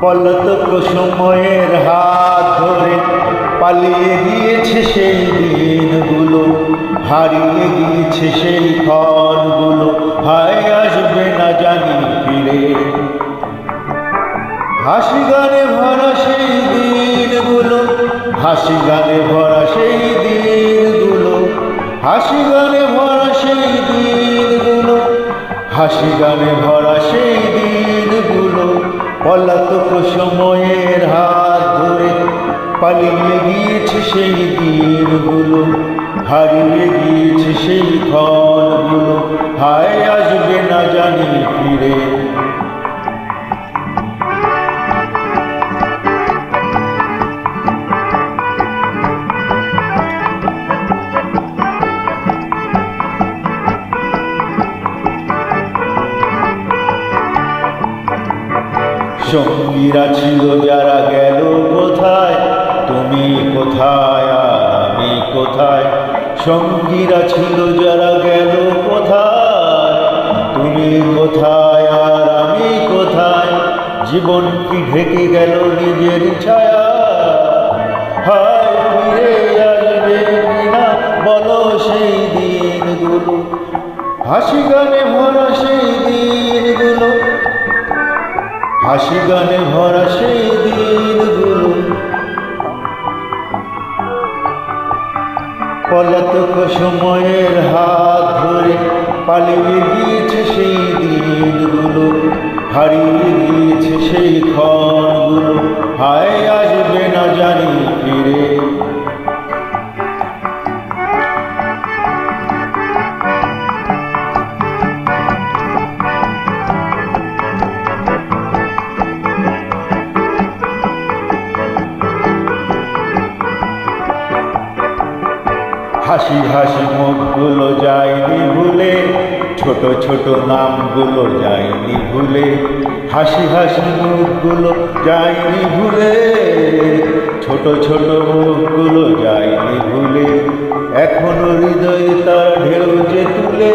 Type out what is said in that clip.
পলাতক সময়ের হাত ধরে পালিয়ে গিয়েছে সেই দিনগুলো, হারিয়ে গিয়েছে সেই ক্ষণগুলো, হায় আসবে না জানি ফিরে। হাসি গানে ভরা সেই দিনগুলো, হাসি গানে ভরা সেই দিনগুলো, হাসি গানে ভরা সেই দিনগুলো, হাসি গানে ভরা সেই দিনগুলো। পলাতক সময়ের হাত ধরে পালিয়ে গিয়েছে সেই দিনগুলো, হারিয়ে গিয়েছে সেই ক্ষণগুলো, হায় আসবে না জানি ফিরে। সঙ্গীরা ছিল যারা গেল কোথায়, তুমি কোথায় আর আমি কোথায়। সঙ্গীরা ছিল যারা গেল কোথায়, তুমি কোথায় আর আমি কোথায়। জীবন কি ঢেকে গেল নিজের ছায়া, হায় ফিরে আসবে কিনা বলো সেই দিনগুলো। হাসি গানে ভরা সেই দিনগুলো, হাসি গানে ভরা সেই দিনগুলো। পলাতক সময়ের হাত ধরে পালিয়ে গিয়েছে সেই দিনগুলো, হারিয়ে গিয়েছে সেই ক্ষণগুলো, হায় আসবে না জানি ফিরে। হাসি হাসি মুখগুলো যায়নি ভুলে, ছোট ছোট নামগুলো যায়নি ভুলে। হাসি হাসি মুখগুলো যায়নি ভুলে, ছোট ছোট মুখগুলো যায়নি ভুলে। এখনো হৃদয়ে তার ঢেউ যে তুলে,